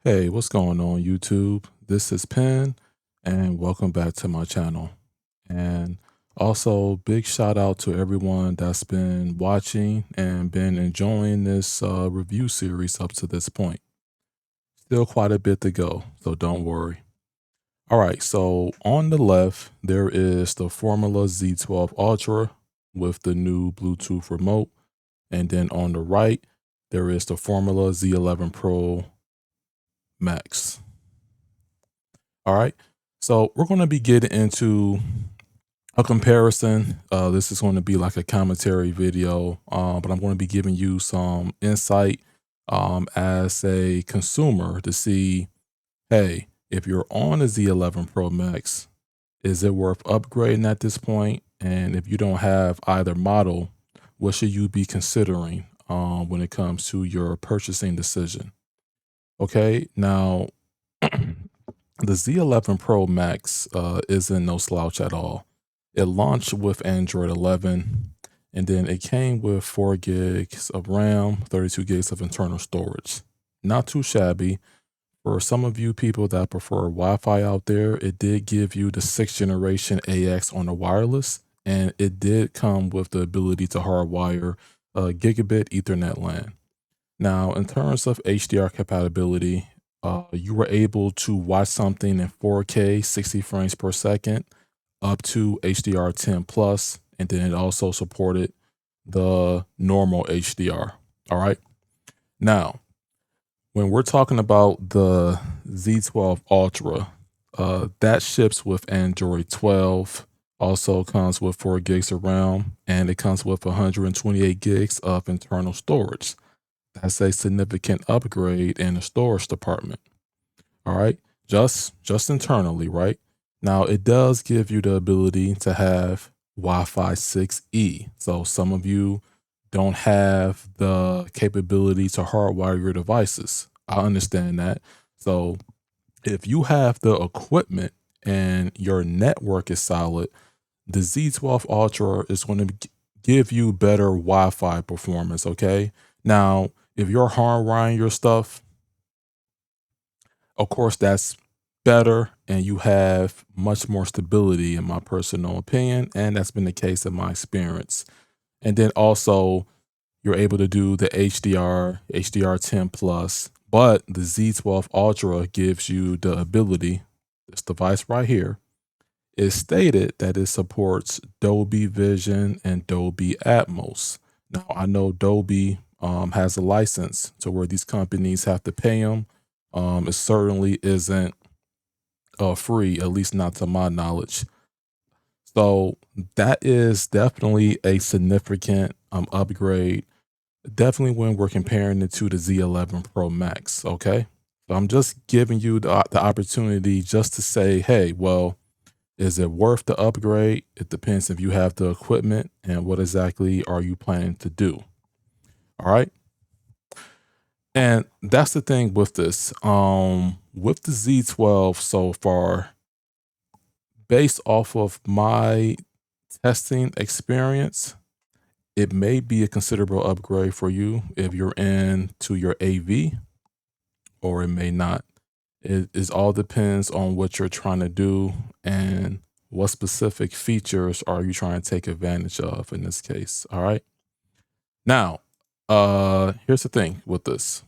Hey, what's going on YouTube? This is Penn and welcome back to my channel. And also big shout out to everyone that's been watching and been enjoying this review series up to this point. Still quite a bit to go, so don't worry. All right, so on the left, there is the Formula Z12 Ultra with the new Bluetooth remote. And then on the right, there is the Formula Z11 Pro Max. All right. So we're going to be getting into a comparison. This is going to be like a commentary video, but I'm going to be giving you some insight as a consumer to see, hey, if you're on a Z11 Pro Max, is it worth upgrading at this point? And if you don't have either model, what should you be considering when it comes to your purchasing decision? Okay. Now, the Z11 Pro Max isn't no slouch at all. It launched with Android 11, and then it came with 4 gigs of RAM, 32 gigs of internal storage. Not too shabby. For some of you people that prefer Wi-Fi out there, it did give you the 6th generation AX on the wireless, and it did come with the ability to hardwire gigabit Ethernet LAN. Now, in terms of HDR compatibility, you were able to watch something in 4K, 60 frames per second, up to HDR10 plus, and then it also supported the normal HDR. All right. Now, when we're talking about the Z12 Ultra, that ships with Android 12, also comes with 4 gigs of RAM, and it comes with 128 gigs of internal storage. That's a significant upgrade in the storage department. All right. Just internally, right? Now it does give you the ability to have Wi-Fi 6E. So some of you don't have the capability to hardwire your devices. I understand that. So if you have the equipment and your network is solid, the Z12 Ultra is going to give you better Wi-Fi performance. Okay. Now, if you're hardwiring your stuff, of course, that's better and you have much more stability, in my personal opinion. And that's been the case in my experience. And then also, you're able to do the HDR, HDR10 plus, but the Z12 Ultra gives you the ability, this device right here, is stated that it supports Dolby Vision and Dolby Atmos. Now, I know Dolby has a license to where these companies have to pay them. It certainly isn't free, at least not to my knowledge. So that is definitely a significant upgrade. Definitely when we're comparing it to the Z11 Pro Max. Okay. So I'm just giving you the opportunity just to say, hey, well, is it worth the upgrade? It depends if you have the equipment and what exactly are you planning to do. All right. And that's the thing with this. With the Z12 so far, based off of my testing experience, it may be a considerable upgrade for you if you're into your AV, or it may not. It is all depends on what you're trying to do and what specific features are you trying to take advantage of in this case. All right. Now, here's the thing with this.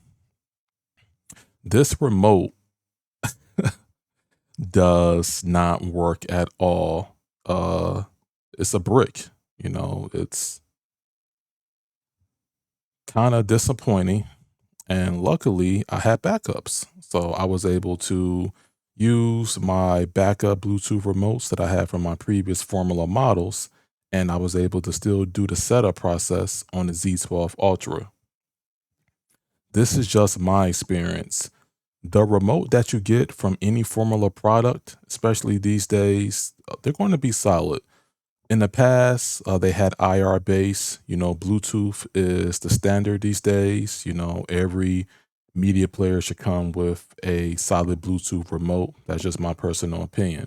This remote does not work at all. It's a brick, it's kind of disappointing. And luckily, I had backups. So I was able to use my backup Bluetooth remotes that I had from my previous Formula models. And I was able to still do the setup process on the Z12 Ultra. This is just my experience. The remote that you get from any Formula product, especially these days, they're going to be solid. In the past, they had IR base. Bluetooth is the standard these days. Every media player should come with a solid Bluetooth remote. That's just my personal opinion.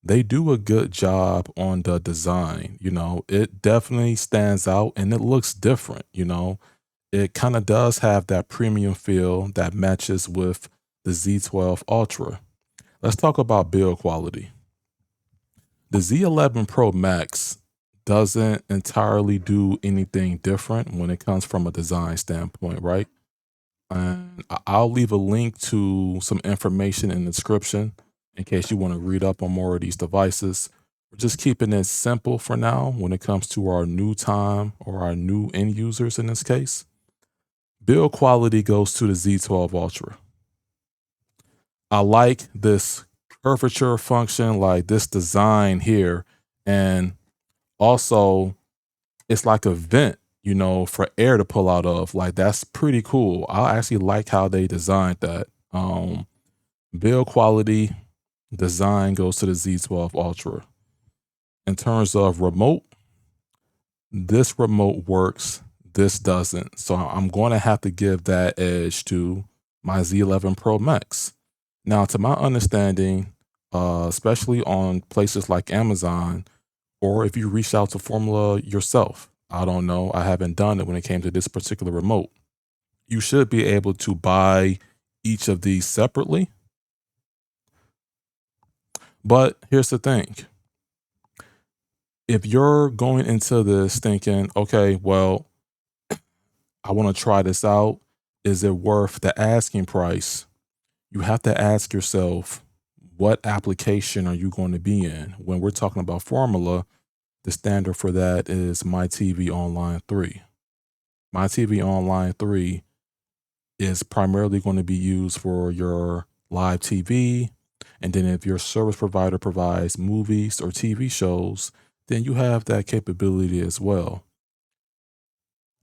They do a good job on the design. It definitely stands out and it looks different. It kind of does have that premium feel that matches with the Z12 Ultra. Let's talk about build quality. The Z11 Pro Max doesn't entirely do anything different when it comes from a design standpoint, right? And I'll leave a link to some information in the description in case you want to read up on more of these devices. We're just keeping it simple for now when it comes to our new time or our new end users in this case. Build quality goes to the Z12 Ultra. I like this curvature function, like this design here. And also, it's like a vent, for air to pull out of. Like, that's pretty cool. I actually like how they designed that. Build quality design goes to the Z12 Ultra. In terms of remote, this remote works, this doesn't. So I'm going to have to give that edge to my Z11 Pro Max. Now, to my understanding, especially on places like Amazon, or if you reach out to Formula yourself, I don't know, I haven't done it when it came to this particular remote. You should be able to buy each of these separately. But here's the thing. If you're going into this thinking, okay, well, I want to try this out, is it worth the asking price? You have to ask yourself, what application are you going to be in? When we're talking about Formula, the standard for that is My TV Online 3. My TV Online 3 is primarily going to be used for your live TV. And then if your service provider provides movies or TV shows, then you have that capability as well.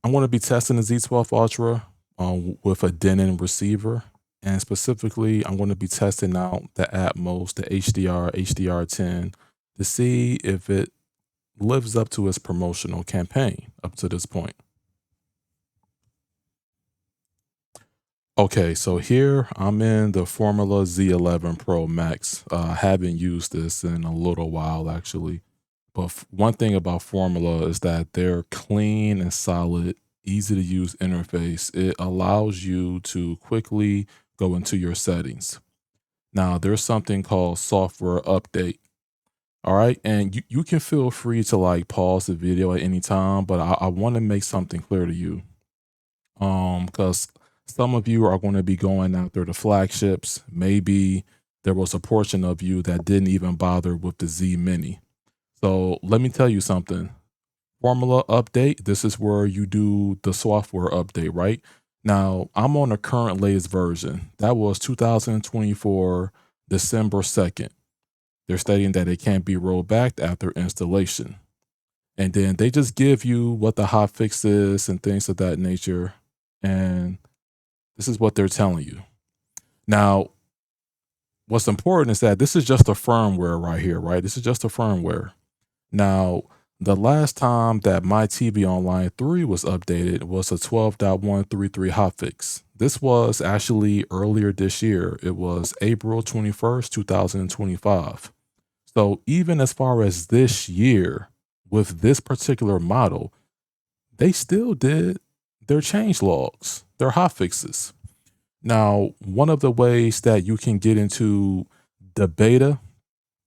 I'm going to be testing the Z12 Ultra with a Denon receiver. And specifically, I'm going to be testing out the Atmos, the HDR, HDR10 to see if it lives up to its promotional campaign up to this point. Okay, so here I'm in the Formula Z11 Pro Max. I haven't used this in a little while actually. But one thing about Formula is that they're clean and solid, easy to use interface. It allows you to quickly go into your settings. Now, there's something called software update. All right. And you can feel free to like pause the video at any time, but I want to make something clear to you. Because some of you are going to be going after the flagships. Maybe there was a portion of you that didn't even bother with the Z Mini. So let me tell you something. Formula update, this is where you do the software update, right? Now, I'm on the current latest version. That was 2024, December 2nd. They're stating that it can't be rolled back after installation. And then they just give you what the hotfix is and things of that nature. And this is what they're telling you. Now, what's important is that this is just a firmware right here, right? This is just a firmware. Now, the last time that My TV Online 3 was updated was a 12.133 hotfix. This was actually earlier this year. It was April 21st, 2025. So even as far as this year, with this particular model, they still did their change logs, their hotfixes. Now, one of the ways that you can get into the beta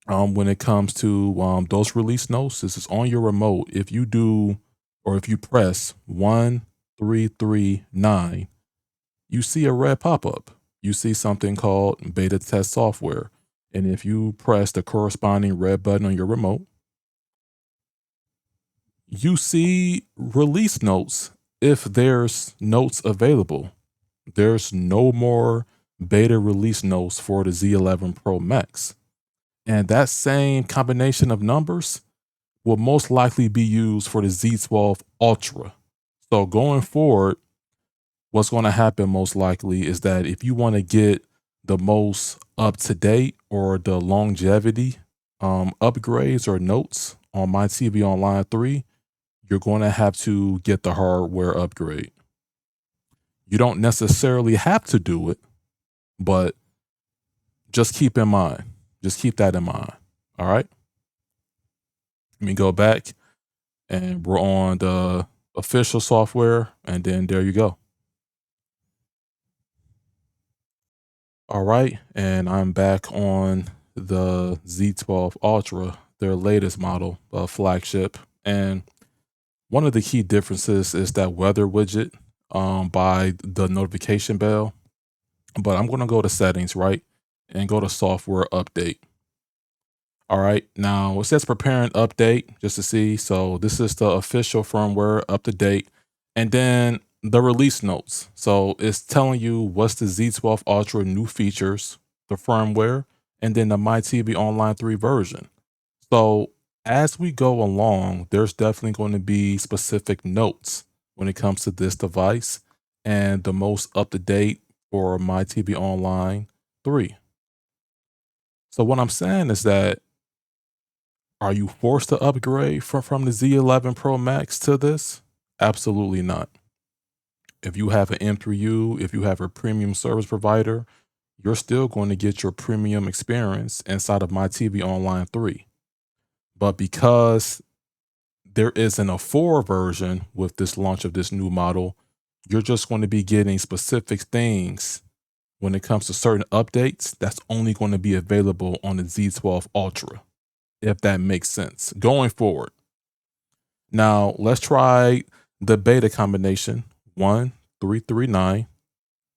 when it comes to those release notes, this is on your remote. If you do, or if you press 1339, you see a red pop-up. You see something called beta test software. And if you press the corresponding red button on your remote, you see release notes if there's notes available. There's no more beta release notes for the Z11 Pro Max. And that same combination of numbers will most likely be used for the Z12 Ultra. So going forward, what's going to happen most likely is that if you want to get the most up to date or the longevity upgrades or notes on My TV Online 3, you're going to have to get the hardware upgrade. You don't necessarily have to do it, but just keep in mind. Just keep that in mind. All right. Let me go back and we're on the official software. And then there you go. All right, and I'm back on the Z12 Ultra, their latest model, flagship. And one of the key differences is that weather widget by the notification bell. But I'm going to go to settings, right? And go to software update. All right, now it says prepare an update just to see. So this is the official firmware up to date. And then the release notes. So it's telling you what's the Z12 Ultra new features, the firmware, and then the My TV Online 3 version. So as we go along, there's definitely going to be specific notes when it comes to this device and the most up to date for My TV Online 3. So what I'm saying is that, are you forced to upgrade from the Z11 Pro Max to this? Absolutely not. If you have an M3U, if you have a premium service provider, you're still going to get your premium experience inside of My TV Online 3. But because there isn't a 4 version with this launch of this new model, you're just going to be getting specific things when it comes to certain updates that's only going to be available on the Z12 Ultra, if that makes sense going forward. Now, let's try the beta combination 1339,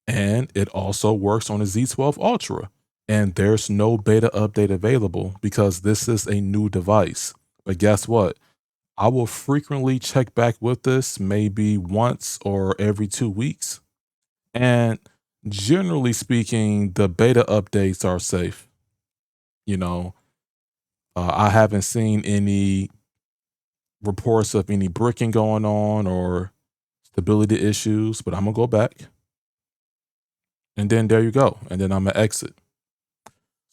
and it also works on the Z12 Ultra. And there's no beta update available because this is a new device. But guess what? I will frequently check back with this maybe once or every 2 weeks. And generally speaking, the beta updates are safe. You know, I haven't seen any reports of any bricking going on or stability issues, but I'm gonna go back and then there you go. And then I'm gonna exit.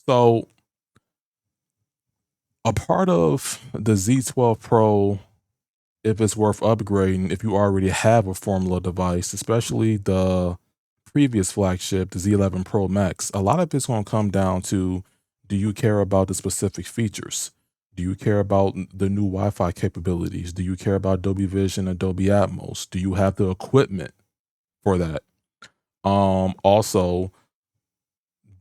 So a part of the Z12 Pro, if it's worth upgrading, if you already have a Formula device, especially the previous flagship, the Z11 Pro Max, a lot of it's going to come down to, do you care about the specific features? Do you care about the new Wi-Fi capabilities? Do you care about Dolby Vision and Dolby Atmos? Do you have the equipment for that? Also,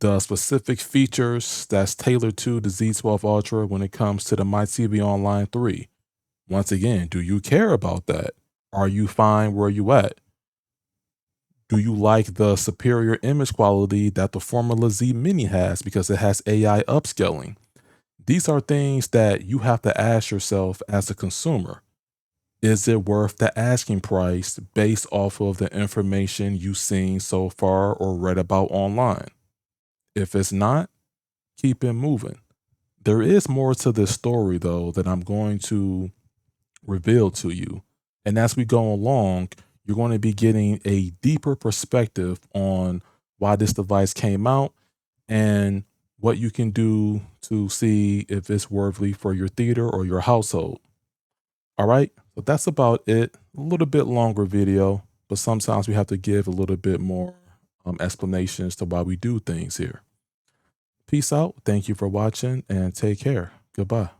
the specific features that's tailored to the Z12 Ultra when it comes to the My TV Online 3. Once again, do you care about that? Are you fine where you at? Do you like the superior image quality that the Formula Z Mini has because it has AI upscaling? These are things that you have to ask yourself as a consumer. Is it worth the asking price based off of the information you've seen so far or read about online? If it's not, keep it moving. There is more to this story, though, that I'm going to reveal to you. And as we go along, you're going to be getting a deeper perspective on why this device came out and what you can do to see if it's worthy for your theater or your household. All right. So that's about it. A little bit longer video, but sometimes we have to give a little bit more explanations to why we do things here. Peace out. Thank you for watching and take care. Goodbye.